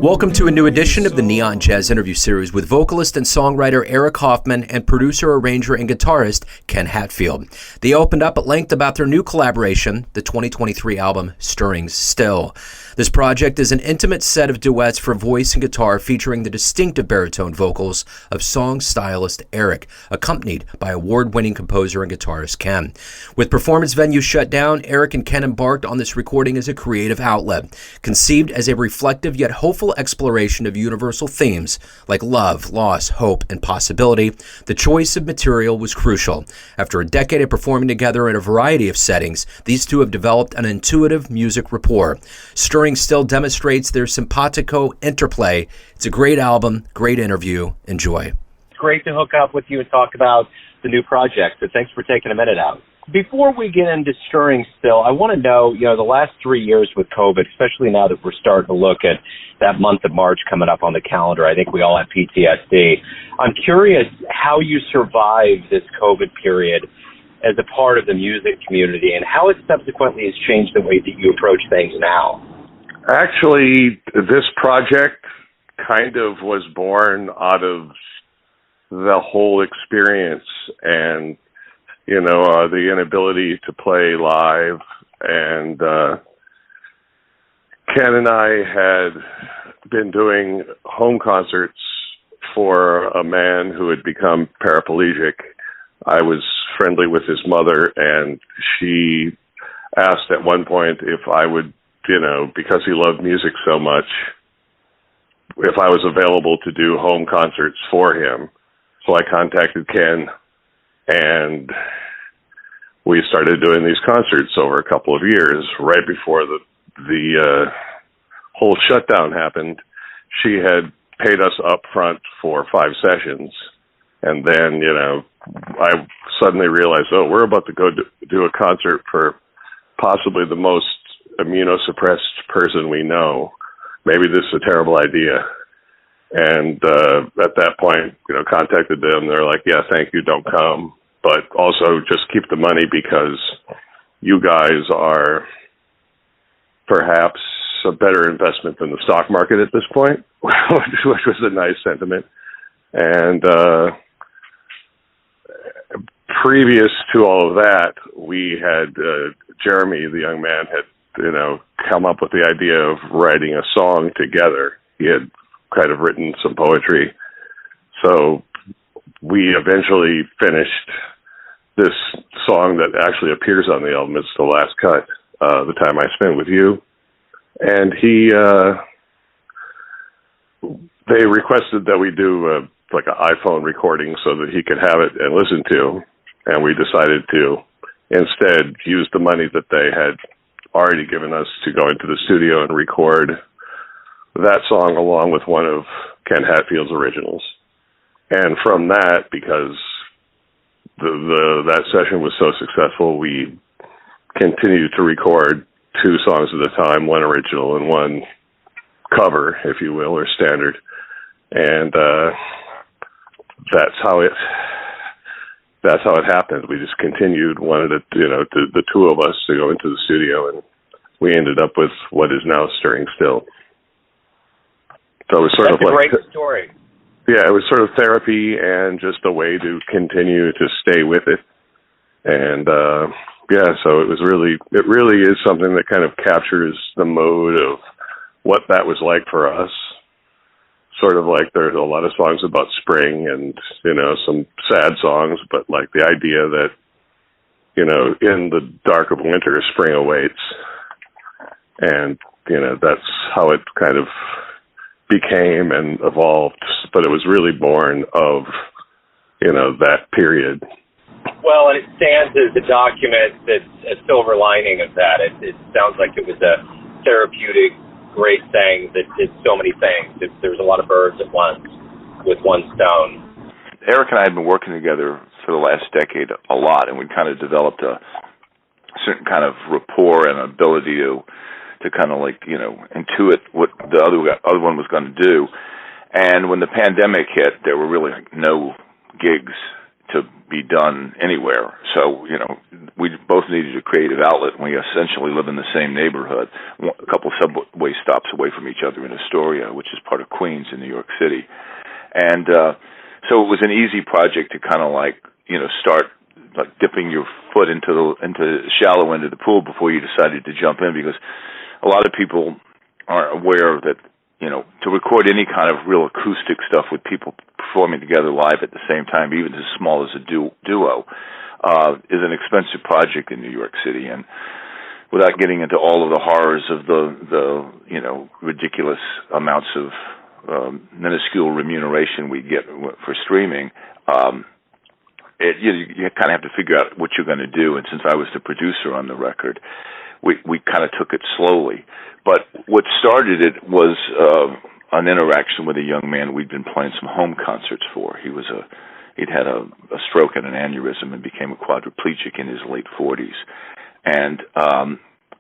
Welcome to a new edition of the Neon Jazz interview series with vocalist and songwriter Eric Hoffman and producer, arranger, and guitarist Ken Hatfield. They opened up at length about their new collaboration, the 2023 album Stirring Still. This project is an intimate set of duets for voice and guitar featuring the distinctive baritone vocals of song stylist Eric, accompanied by award-winning composer and guitarist Ken. With performance venues shut down, Eric and Ken embarked on this recording as a creative outlet, conceived as a reflective yet hopeful exploration of universal themes like love, loss, hope, and possibility. The choice of material was crucial. After a decade of performing together in a variety of settings, these two have developed an intuitive music rapport. Stirring Still demonstrates their simpatico interplay. It's a great album, great interview. Enjoy. It's great to hook up with you and talk about the new project, so thanks for taking a minute out. Before we get into Stirring Still, I want to know, the last 3 years with COVID, especially now that we're starting to look at that month of March coming up on the calendar, I think we all have PTSD. I'm curious how you survived this COVID period as a part of the music community and how it subsequently has changed the way that you approach things now. Actually, this project kind of was born out of the whole experience and, the inability to play live. And Ken and I had been doing home concerts for a man who had become paraplegic. I was friendly with his mother, and she asked at one point if I would, because he loved music so much, if I was available to do home concerts for him. So I contacted Ken, and we started doing these concerts over a couple of years. Right before the whole shutdown happened, she had paid us up front for 5 sessions. And then, I suddenly realized, we're about to go do a concert for possibly the most immunosuppressed person we know. Maybe this is a terrible idea. And at that point, contacted them. They're like, yeah, thank you, don't come. But also just keep the money because you guys are perhaps a better investment than the stock market at this point, which was a nice sentiment. And previous to all of that, we had Jeremy, the young man, had come up with the idea of writing a song together. He had kind of written some poetry. So we eventually finished this song that actually appears on the album. It's the last cut, The Time I Spent With You. And they requested that we do like an iPhone recording so that he could have it and listen to. And we decided to instead use the money that they had already given us to go into the studio and record that song along with one of Ken Hatfield's originals. And from that, because that session was so successful, we continued to record 2 songs at a time, one original and one cover, if you will, or standard. And that's how it happened. We just continued, wanted it, the 2 of us to go into the studio, and we ended up with what is now Stirring Still. So it was sort That's of like a great story. Yeah, it was sort of therapy and just a way to continue to stay with it. And so it really is something that kind of captures the mode of what that was like for us. Sort of like there's a lot of songs about spring and, some sad songs, but like the idea that, in the dark of winter, spring awaits. And, that's how it kind of became and evolved, but it was really born of, that period. Well, and it stands as a document that's a silver lining of that. It sounds like it was a therapeutic, great thing that did so many things. There was a lot of birds at once with one stone. Eric and I have been working together for the last decade a lot, and we kind of developed a certain kind of rapport and ability to kind of intuit what the other one was going to do. And when the pandemic hit, there were really no gigs to be done anywhere. So, we both needed a creative outlet, and we essentially live in the same neighborhood, a couple subway stops away from each other in Astoria, which is part of Queens in New York City. And so it was an easy project to kind of start dipping your foot into the shallow end of the pool before you decided to jump in, because a lot of people aren't aware that to record any kind of real acoustic stuff with people performing together live at the same time, even as small as a duo, is an expensive project in New York City. And without getting into all of the horrors of the ridiculous amounts of minuscule remuneration we get for streaming, you kind of have to figure out what you're going to do. And since I was the producer on the record, we kind of took it slowly. But what started it was an interaction with a young man we'd been playing some home concerts for. He'd had a stroke and an aneurysm and became a quadriplegic in his late 40s. And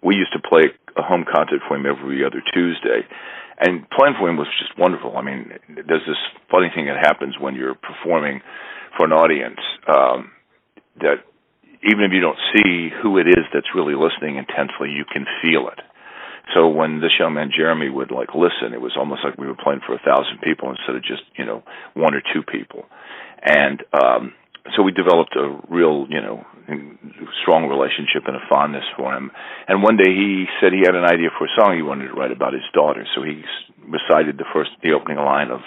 we used to play a home concert for him every other Tuesday. And playing for him was just wonderful. I mean, there's this funny thing that happens when you're performing for an audience, that even if you don't see who it is that's really listening intensely, you can feel it. So when this young man, Jeremy, would listen, it was almost like we were playing for 1,000 people instead of just, one or two people. And so we developed a real, strong relationship and a fondness for him. And one day he said he had an idea for a song he wanted to write about his daughter. So he recited the opening line of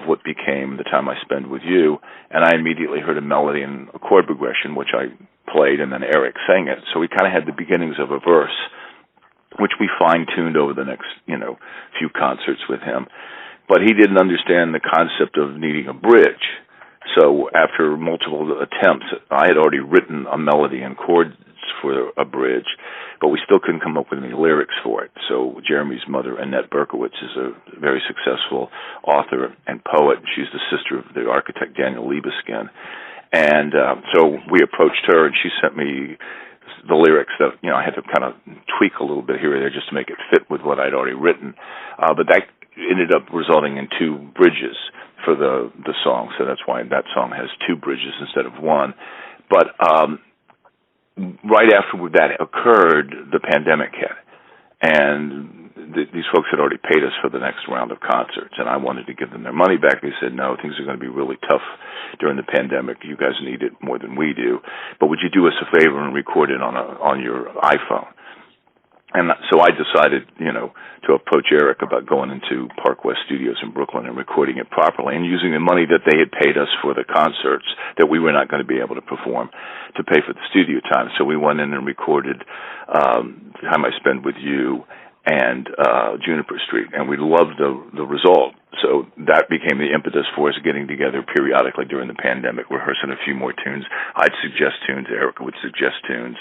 what became The Time I Spend With You, and I immediately heard a melody and a chord progression, which I played, and then Eric sang it. So we kind of had the beginnings of a verse, which we fine-tuned over the next, few concerts with him. But he didn't understand the concept of needing a bridge. So after multiple attempts, I had already written a melody and chords for a bridge, but we still couldn't come up with any lyrics for it. So Jeremy's mother, Annette Berkowitz, is a very successful author and poet. She's the sister of the architect Daniel Libeskind. And so we approached her, and she sent me the lyrics that, I had to kind of tweak a little bit here or there just to make it fit with what I'd already written. But that ended up resulting in two bridges for the song. So that's why that song has two bridges instead of one. But right after that occurred, the pandemic hit. And these folks had already paid us for the next round of concerts, and I wanted to give them their money back. They said, no, things are going to be really tough during the pandemic. You guys need it more than we do. But would you do us a favor and record it on your iPhone? And so I decided, to approach Eric about going into Park West Studios in Brooklyn and recording it properly and using the money that they had paid us for the concerts that we were not going to be able to perform to pay for the studio time. So we went in and recorded The Time I Spend With You and Juniper Street, and we loved the result. So that became the impetus for us getting together periodically during the pandemic, rehearsing a few more tunes. I'd suggest tunes, Erica would suggest tunes.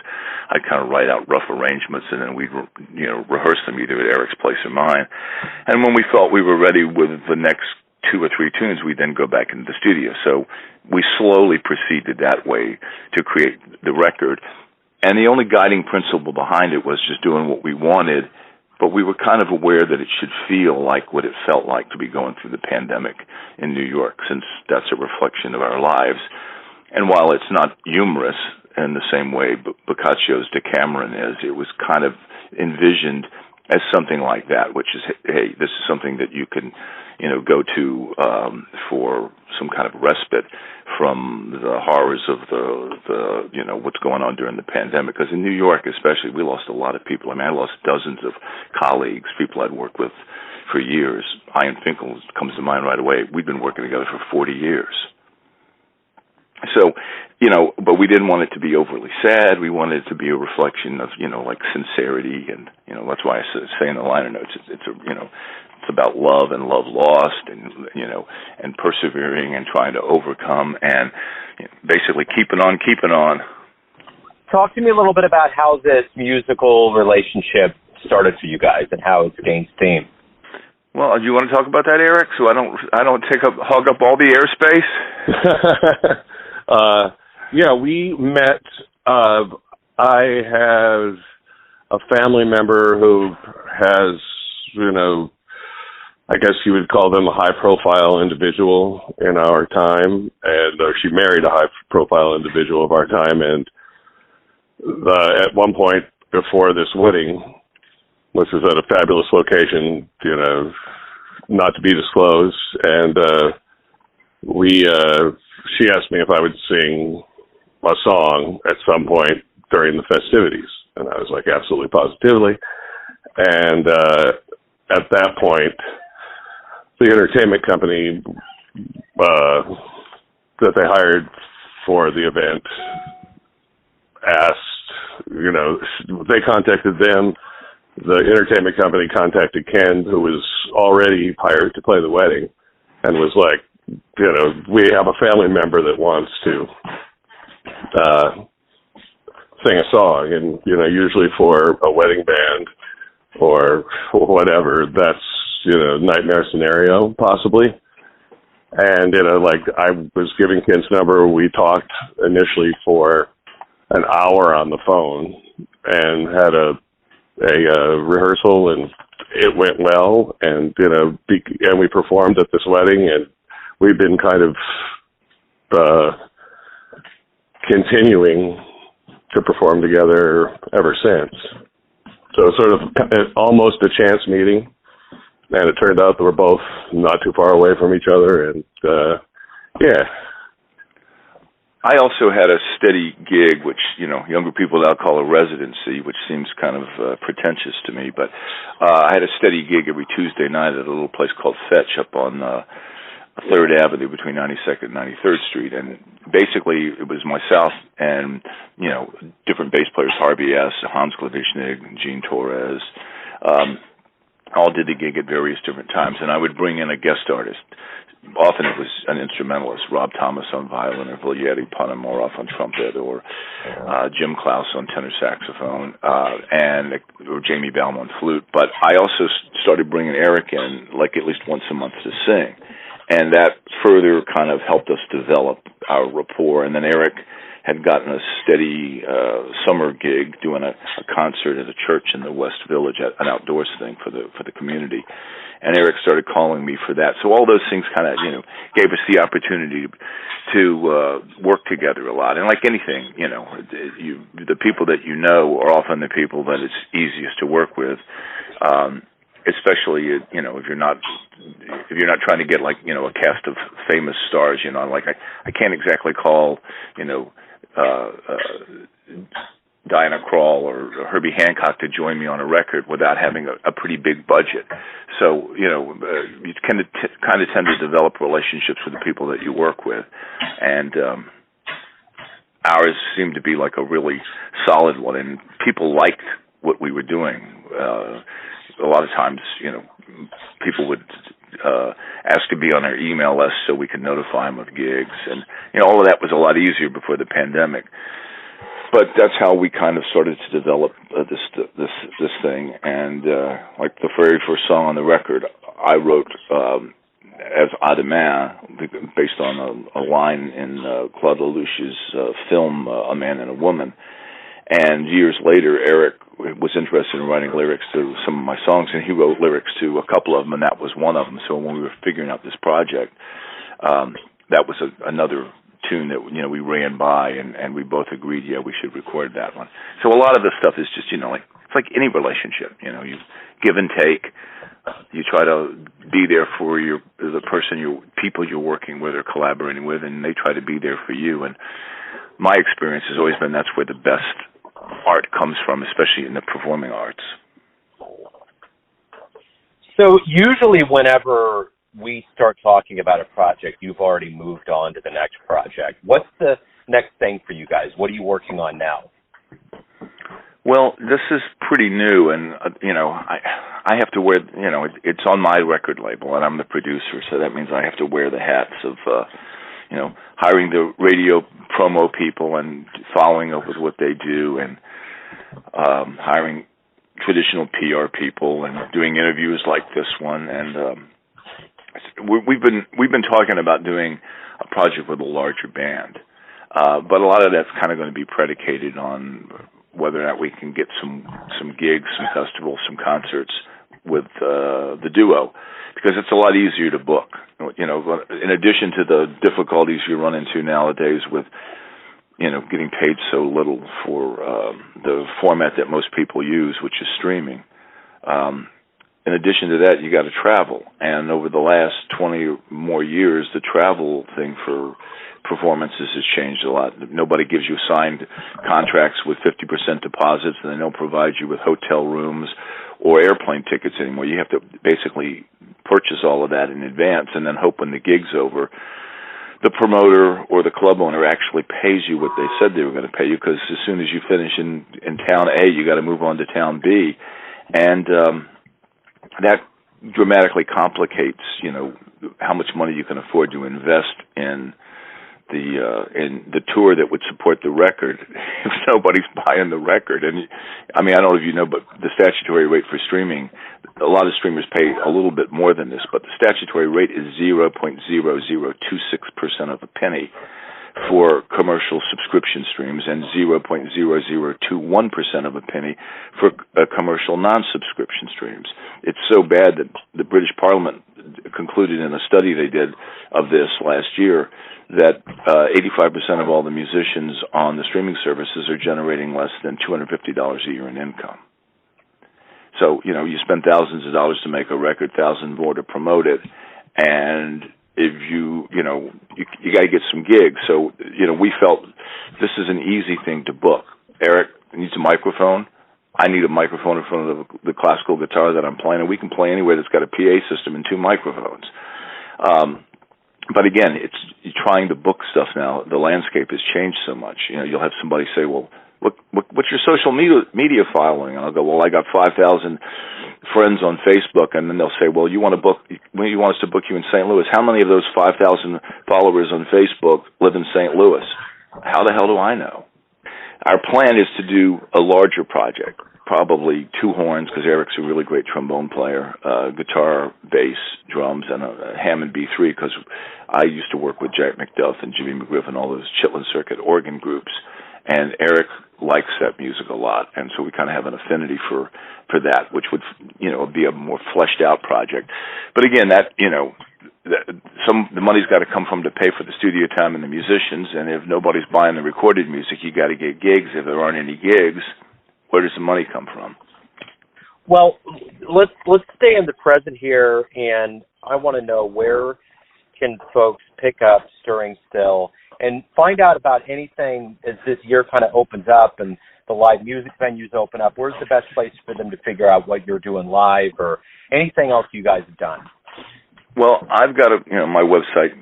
I'd kind of write out rough arrangements, and then we'd rehearse them either at Eric's place or mine. And when we felt we were ready with the next 2 or 3 tunes, we'd then go back into the studio. So we slowly proceeded that way to create the record. And the only guiding principle behind it was just doing what we wanted, but we were kind of aware that it should feel like what it felt like to be going through the pandemic in New York, since that's a reflection of our lives. And while it's not humorous in the same way Boccaccio's Decameron is, it was kind of envisioned as something like that, which is, hey, this is something that you can, go to for some kind of respite from the horrors of the what's going on during the pandemic. Because in New York especially, we lost a lot of people. I mean, I lost dozens of colleagues, people I'd worked with for years. Ian Finkel comes to mind right away. We've been working together for 40 years. So, but we didn't want it to be overly sad. We wanted it to be a reflection of, sincerity. And, that's why I say in the liner notes, it's about love and love lost and, and persevering and trying to overcome and basically keeping on. Talk to me a little bit about how this musical relationship started for you guys and how it's gained steam. Well, do you want to talk about that, Eric, so I don't hog up all the airspace? Yeah, we met. I have a family member who has, I guess you would call them a high-profile individual in our time, and she married a high-profile individual of our time, and at one point before this wedding, which was at a fabulous location, not to be disclosed, and she asked me if I would sing a song at some point during the festivities, and I was like, absolutely, positively. And at that point, the entertainment company that they hired for the event asked, they contacted them. The entertainment company contacted Ken, who was already hired to play the wedding, and was like, we have a family member that wants to sing a song. And, usually for a wedding band or whatever, that's, nightmare scenario, possibly. And, I was giving Ken's number. We talked initially for an hour on the phone and had a rehearsal, and it went well. And, and we performed at this wedding, and we've been kind of continuing to perform together ever since. So sort of almost a chance meeting. And it turned out that we're both not too far away from each other, and yeah. I also had a steady gig, which younger people now call a residency, which seems kind of pretentious to me. But I had a steady gig every Tuesday night at a little place called Fetch up on 3rd Avenue between 92nd and 93rd Street, and basically it was myself and different bass players, Harvey S., Hans Klavishnik, Gene Torres. All did the gig at various different times, and I would bring in a guest artist. Often it was an instrumentalist, Rob Thomas on violin, or Valery Ponomorov on trumpet, or Jim Klaus on tenor saxophone, or Jamie Baum on flute. But I also started bringing Eric in, at least once a month to sing, and that further kind of helped us develop our rapport. And then Eric had gotten a steady summer gig doing a concert at a church in the West Village, an outdoors thing for the community. And Eric started calling me for that. So all those things kind of, gave us the opportunity to work together a lot. And like anything, the people that are often the people that it's easiest to work with. Especially, if you're not trying to get a cast of famous stars, I can't exactly call, Diana Krall or Herbie Hancock to join me on a record without having a pretty big budget. So, you kind of tend to develop relationships with the people that you work with. And ours seemed to be like a really solid one, and people liked what we were doing. A lot of times, people would ask to be on their email list so we could notify them of gigs, and all of that was a lot easier before the pandemic. But that's how we kind of started to develop this thing. And like the very first song on the record, I wrote as Ademain, based on a line in Claude Lelouch's film A Man and a Woman. And years later, Eric was interested in writing lyrics to some of my songs, and he wrote lyrics to a couple of them, and that was one of them. So when we were figuring out this project, that was another tune that we ran by, and we both agreed, we should record that one. So a lot of this stuff is just it's like any relationship. You give and take. You try to be there for the people you're working with or collaborating with, and they try to be there for you. And my experience has always been that's where the best art comes from, especially in the performing arts. So usually whenever we start talking about a project, you've already moved on to the next project. What's the next thing for you guys? What are you working on now? Well, this is pretty new, and I have to wear, it's on my record label, and I'm the producer, so that means I have to wear the hats of hiring the radio promo people and following up with what they do, and hiring traditional PR people and doing interviews like this one. And we've been talking about doing a project with a larger band, but a lot of that's kind of going to be predicated on whether or not we can get some gigs, some festivals, some concerts with the duo, because it's a lot easier to book. You know, in addition to the difficulties you run into nowadays with, you know, getting paid so little for the format that most people use, which is streaming. In addition to that, you got to travel, and over the last 20 or more years, the travel thing for performances has changed a lot. Nobody gives you signed contracts with 50% deposits, and they don't provide you with hotel rooms or airplane tickets anymore. You have to basically purchase all of that in advance and then hope when the gig's over, the promoter or the club owner actually pays you what they said they were going to pay you, because as soon as you finish in town A, you got to move on to town B. And that dramatically complicates, you know, how much money you can afford to invest in the tour that would support the record if nobody's buying the record. And I mean, I don't know if you know, but the statutory rate for streaming, a lot of streamers pay a little bit more than this, but the statutory rate is 0.0026% of a penny for commercial subscription streams and 0.0021% of a penny for commercial non-subscription streams. It's so bad that the British Parliament concluded in a study they did of this last year that 85% of all the musicians on the streaming services are generating less than $250 a year in income. So, you know, you spend thousands of dollars to make a record, thousands more to promote it, and if you got to get some gigs. So, you know, we felt this is an easy thing to book. Eric needs a microphone. I need a microphone in front of the classical guitar that I'm playing, and we can play anywhere that's got a PA system and 2 microphones. But again, you're trying to book stuff now. The landscape has changed so much. You know, you'll have somebody say, well, what's your social media following? And I'll go, well, I got 5,000 friends on Facebook. And then they'll say, well, you want us to book you in St. Louis. How many of those 5,000 followers on Facebook live in St. Louis? How the hell do I know? Our plan is to do a larger project, probably 2 horns, because Eric's a really great trombone player, guitar, bass, drums, and a Hammond B3, because I used to work with Jack McDuff and Jimmy McGriff and all those Chitlin Circuit organ groups, and Eric likes that music a lot, and so we kind of have an affinity for that, which would, you know, be a more fleshed out project. But again, that, you know, the money's got to come from to pay for the studio time and the musicians, and if nobody's buying the recorded music, you got to get gigs. If there aren't any gigs, where does the money come from? Well, let's stay in the present here, and I want to know, where can folks pick up Stirring Still and find out about anything as this year kind of opens up and the live music venues open up? Where's the best place for them to figure out what you're doing live or anything else you guys have done? Well, I've got my website,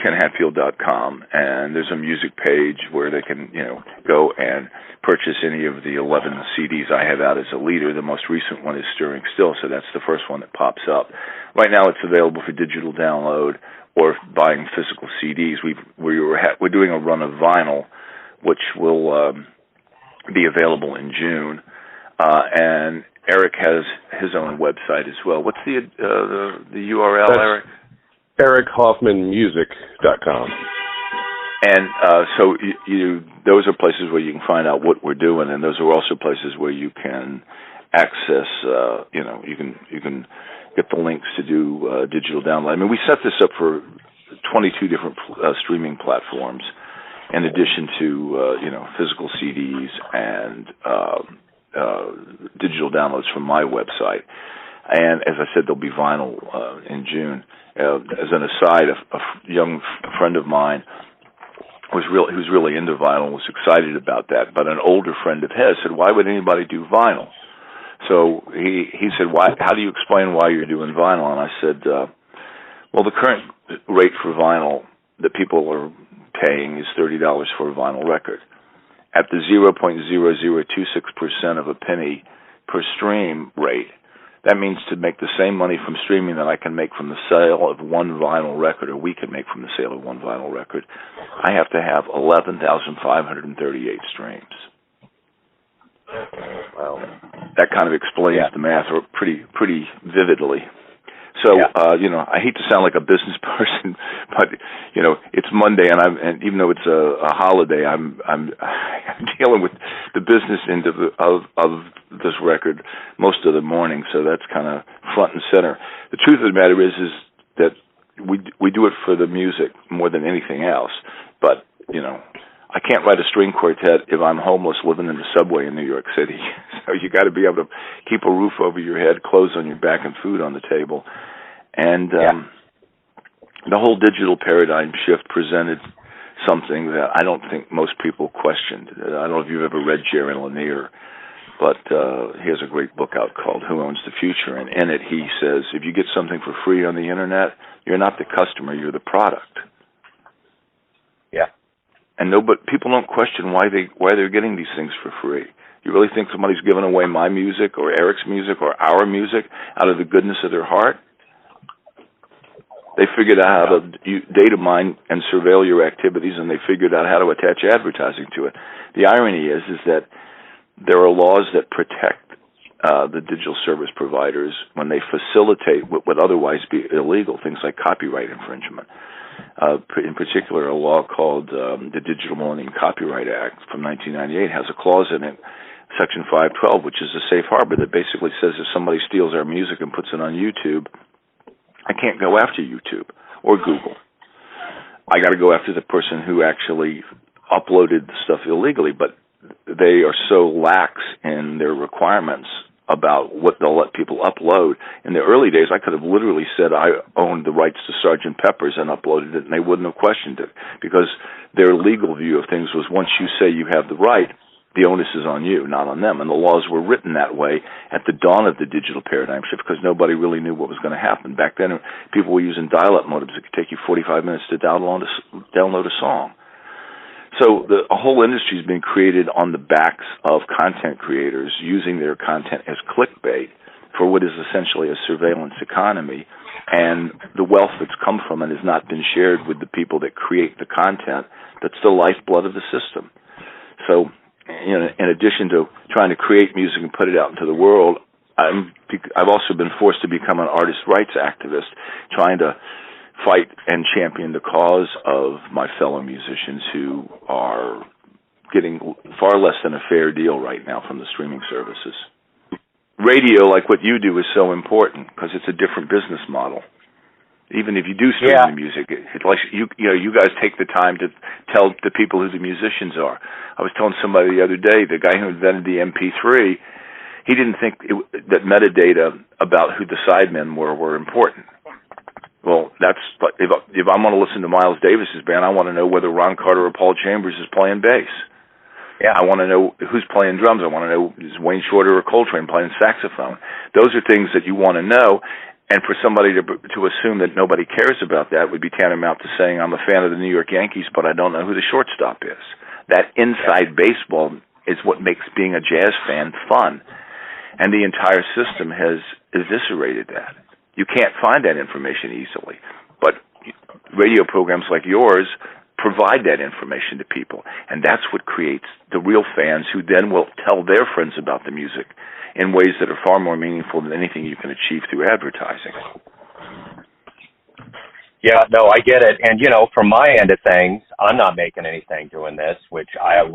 kenhatfield.com, and there's a music page where they can, you know, go and purchase any of the 11 CDs I have out as a leader. The most recent one is Stirring Still, so that's the first one that pops up. Right now it's available for digital download or buying physical CDs. We're doing a run of vinyl, which will be available in June, and Eric has his own website as well. What's the URL, That's Eric? EricHoffmanmusic.com. And so those are places where you can find out what we're doing, and those are also places where you can access. You can get the links to do digital download. I mean, we set this up for 22 different streaming platforms, in addition to physical CDs and digital downloads from my website. And as I said, there'll be vinyl in June. As an aside, a young friend of mine who's really into vinyl was excited about that. But an older friend of his said, "Why would anybody do vinyl?" So he said, "Why? How do you explain why you're doing vinyl?" And I said, "Well, the current rate for vinyl that people are paying is $30 for a vinyl record. At the 0.0026% of a penny per stream rate, that means to make the same money from streaming that I can make from the sale of one vinyl record, or we can make from the sale of one vinyl record, I have to have 11,538 streams." Well, that kind of explains the math pretty vividly. So, I hate to sound like a business person, but it's Monday, and even though it's a holiday, I'm dealing with the business end of this record most of the morning. So that's kind of front and center. The truth of the matter is that we do it for the music more than anything else. But I can't write a string quartet if I'm homeless living in the subway in New York City. So you got to be able to keep a roof over your head, clothes on your back, and food on the table. And the whole digital paradigm shift presented something that I don't think most people questioned. I don't know if you've ever read Jaron Lanier, but he has a great book out called Who Owns the Future? And in it he says, if you get something for free on the Internet, you're not the customer, you're the product. Yeah. And people don't question why they're getting these things for free. You really think somebody's giving away my music or Eric's music or our music out of the goodness of their heart? They figured out how to data mine and surveil your activities, and they figured out how to attach advertising to it. The irony is that there are laws that protect the digital service providers when they facilitate what would otherwise be illegal, things like copyright infringement. In particular, a law called the Digital Millennium Copyright Act from 1998 has a clause in it, Section 512, which is a safe harbor that basically says if somebody steals our music and puts it on YouTube, I can't go after YouTube or Google. I got to go after the person who actually uploaded the stuff illegally, but they are so lax in their requirements about what they'll let people upload. In the early days, I could have literally said I owned the rights to Sgt. Pepper's and uploaded it, and they wouldn't have questioned it, because their legal view of things was once you say you have the right, the onus is on you, not on them. And the laws were written that way at the dawn of the digital paradigm shift because nobody really knew what was going to happen. Back then, people were using dial-up modems. It could take you 45 minutes to download a song. So a whole industry has been created on the backs of content creators using their content as clickbait for what is essentially a surveillance economy. And the wealth that's come from it has not been shared with the people that create the content that's the lifeblood of the system. So in addition to trying to create music and put it out into the world, I've also been forced to become an artist rights activist, trying to fight and champion the cause of my fellow musicians who are getting far less than a fair deal right now from the streaming services. Radio, like what you do, is so important because it's a different business model. Even if you do stream the music, it's like you guys take the time to tell the people who the musicians are. I was telling somebody the other day, the guy who invented the MP3, he didn't think that metadata about who the sidemen were important. Well, that's if I'm going to listen to Miles Davis's band, I want to know whether Ron Carter or Paul Chambers is playing bass. Yeah, I want to know who's playing drums. I want to know is Wayne Shorter or Coltrane playing saxophone. Those are things that you want to know. And for somebody to assume that nobody cares about that would be tantamount to saying I'm a fan of the New York Yankees, but I don't know who the shortstop is. That inside baseball is what makes being a jazz fan fun. And the entire system has eviscerated that. You can't find that information easily. But radio programs like yours provide that information to people. And that's what creates the real fans who then will tell their friends about the music in ways that are far more meaningful than anything you can achieve through advertising. Yeah, no, I get it. And, from my end of things, I'm not making anything doing this, which I've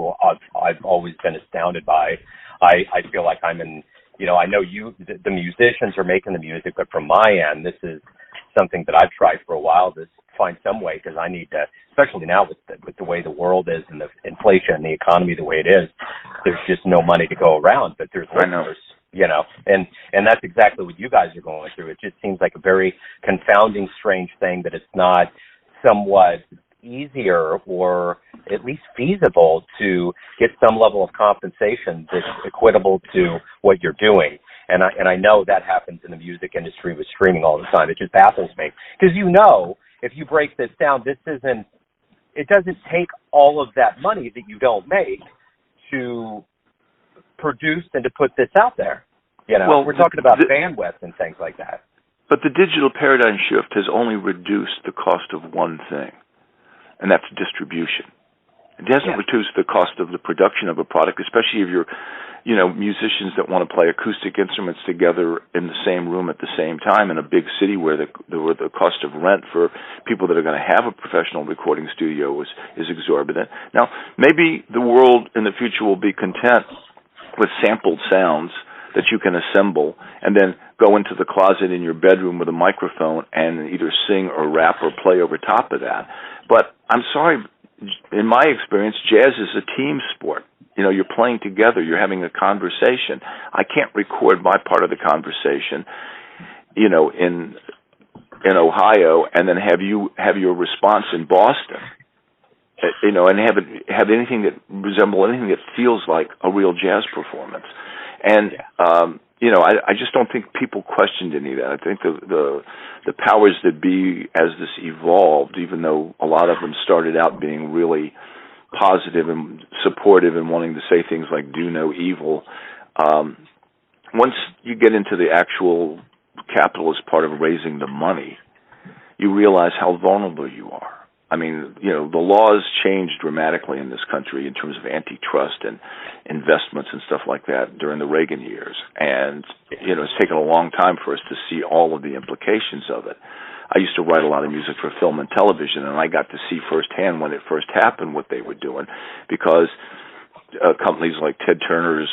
always been astounded by. I feel like I'm in, I know the musicians are making the music, but from my end, this is something that I've tried for a while to find some way, because I need to, especially now with the way the world is and the inflation and the economy the way it is, there's just no money to go around, but there's listeners, and that's exactly what you guys are going through. It just seems like a very confounding, strange thing that it's not somewhat easier or at least feasible to get some level of compensation that's equitable to what you're doing. And I know that happens in the music industry with streaming all the time. It just baffles me. Because if you break this down, it doesn't take all of that money that you don't make to produce and to put this out there. Well, we're talking about bandwidth and things like that. But the digital paradigm shift has only reduced the cost of one thing, and that's distribution. It hasn't reduced the cost of the production of a product, especially if you're musicians that want to play acoustic instruments together in the same room at the same time in a big city where the cost of rent for people that are going to have a professional recording studio is exorbitant. Now, maybe the world in the future will be content with sampled sounds that you can assemble and then go into the closet in your bedroom with a microphone and either sing or rap or play over top of that. But I'm sorry, in my experience, jazz is a team sport. You're playing together, you're having a conversation. I can't record my part of the conversation, in Ohio, and then have your response in Boston, and have anything that resemble anything that feels like a real jazz performance. And I just don't think people questioned any of that. I think the powers that be, as this evolved, even though a lot of them started out being really positive and supportive and wanting to say things like "do no evil," once you get into the actual capitalist part of raising the money, you realize how vulnerable you are. I mean, the laws changed dramatically in this country in terms of antitrust and investments and stuff like that during the Reagan years. And, it's taken a long time for us to see all of the implications of it. I used to write a lot of music for film and television, and I got to see firsthand when it first happened what they were doing, because companies like Ted Turner's,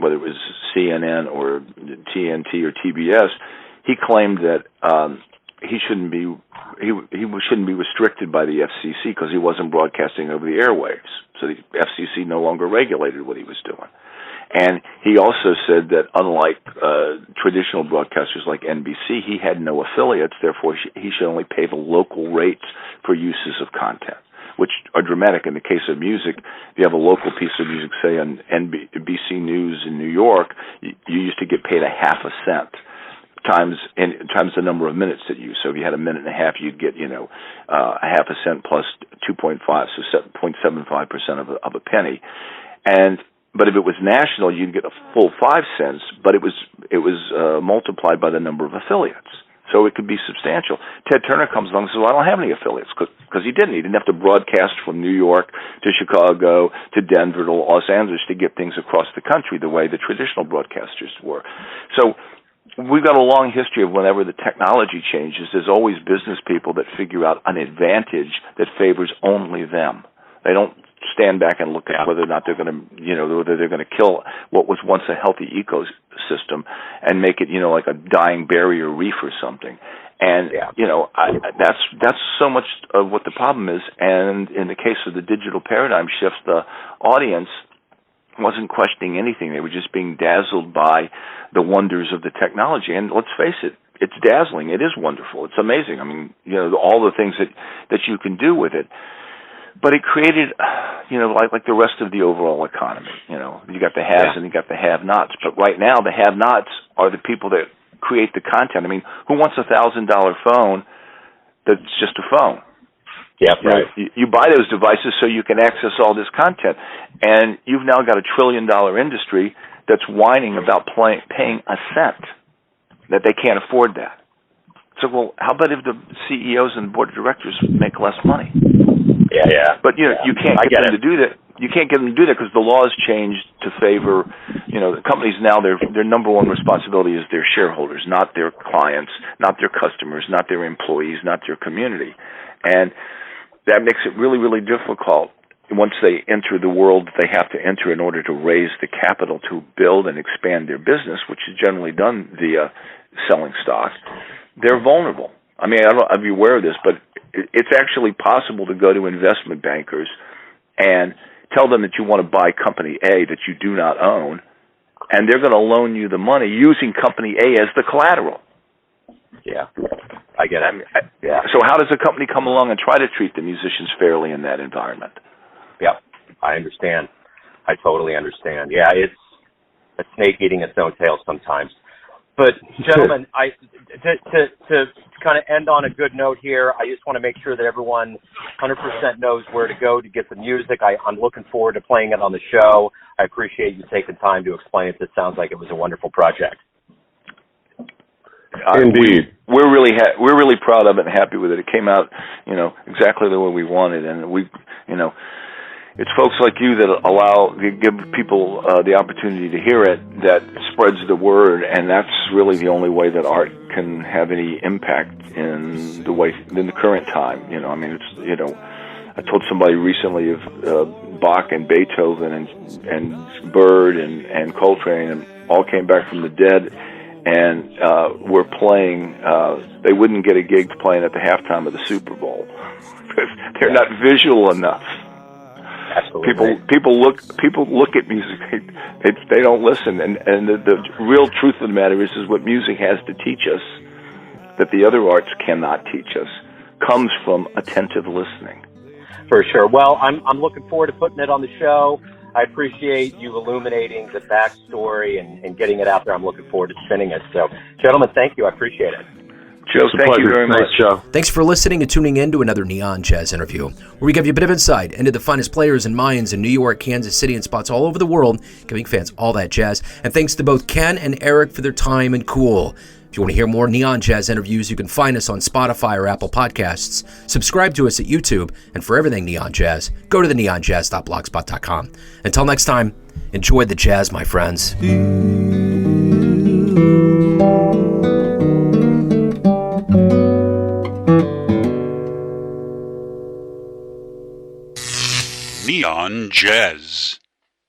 whether it was CNN or TNT or TBS, he claimed that he shouldn't be restricted by the FCC because he wasn't broadcasting over the airwaves. So the FCC no longer regulated what he was doing. And he also said that unlike traditional broadcasters like NBC, he had no affiliates, therefore he should only pay the local rates for uses of content, which are dramatic. In the case of music, if you have a local piece of music, say on NBC News in New York, you used to get paid a half a cent times the number of minutes that you use. So if you had a minute and a half, you'd get, a half a cent plus 2.5, so 0.75% of a penny. But if it was national, you'd get a full 5 cents, but it was multiplied by the number of affiliates. So it could be substantial. Ted Turner comes along and says, well, I don't have any affiliates, because he didn't. He didn't have to broadcast from New York to Chicago to Denver to Los Angeles to get things across the country the way the traditional broadcasters were. So we've got a long history of whenever the technology changes, there's always business people that figure out an advantage that favors only them. They don't stand back and look at whether or not they're going to, whether they're going to kill what was once a healthy ecosystem and make it, like a dying barrier reef or something. And, that's so much of what the problem is. And in the case of the digital paradigm shifts, the audience wasn't questioning anything. They were just being dazzled by the wonders of the technology. And let's face it, it's dazzling. It is wonderful. It's amazing. I mean, all the things that you can do with it. But it created, like the rest of the overall economy. You got the haves and you got the have-nots. But right now, the have-nots are the people that create the content. I mean, who wants $1,000 phone that's just a phone? Yeah, right. You buy those devices so you can access all this content. And you've now got $1 trillion industry that's whining about paying a cent, that they can't afford that. So, well, how about if the CEOs and the board of directors make less money? Yeah. But you can't get them to do that. You can't get them to do that because the laws changed to favor, the companies now. Their number one responsibility is their shareholders, not their clients, not their customers, not their employees, not their community, and that makes it really, really difficult once they enter the world that they have to enter in order to raise the capital to build and expand their business, which is generally done via selling stock. They're vulnerable. I mean, I don't know if you're aware of this, but it's actually possible to go to investment bankers and tell them that you want to buy company A that you do not own, and they're going to loan you the money using company A as the collateral. Yeah, I get it. So how does a company come along and try to treat the musicians fairly in that environment? Yeah, I understand. I totally understand. Yeah, it's a snake eating its own tail sometimes. But, gentlemen, to kind of end on a good note here, I just want to make sure that everyone 100% knows where to go to get the music. I'm looking forward to playing it on the show. I appreciate you taking time to explain it. It sounds like it was a wonderful project. Indeed. We're really proud of it and happy with it. It came out, exactly the way we wanted, and we, it's folks like you that give people the opportunity to hear it, that spreads the word, and that's really the only way that art can have any impact in the current time. I mean, it's I told somebody recently of Bach and Beethoven and Bird and Coltrane, and all came back from the dead, and were playing. They wouldn't get a gig playing at the halftime of the Super Bowl because they're not visual enough. Absolutely. People look at music. They don't listen, and the real truth of the matter is what music has to teach us that the other arts cannot teach us comes from attentive listening. For sure. Well, I'm looking forward to putting it on the show. I appreciate you illuminating the backstory and getting it out there. I'm looking forward to spinning it. So, gentlemen, thank you. I appreciate it. Joe, thank you very much. Thanks, Joe. Thanks for listening and tuning in to another Neon Jazz interview, where we give you a bit of insight into the finest players and minds in New York, Kansas City, and spots all over the world, giving fans all that jazz. And thanks to both Ken and Eric for their time and cool. If you want to hear more Neon Jazz interviews, you can find us on Spotify or Apple Podcasts. Subscribe to us at YouTube, and for everything Neon Jazz, go to theneonjazz.blogspot.com. Until next time, enjoy the jazz, my friends. Neon Jazz.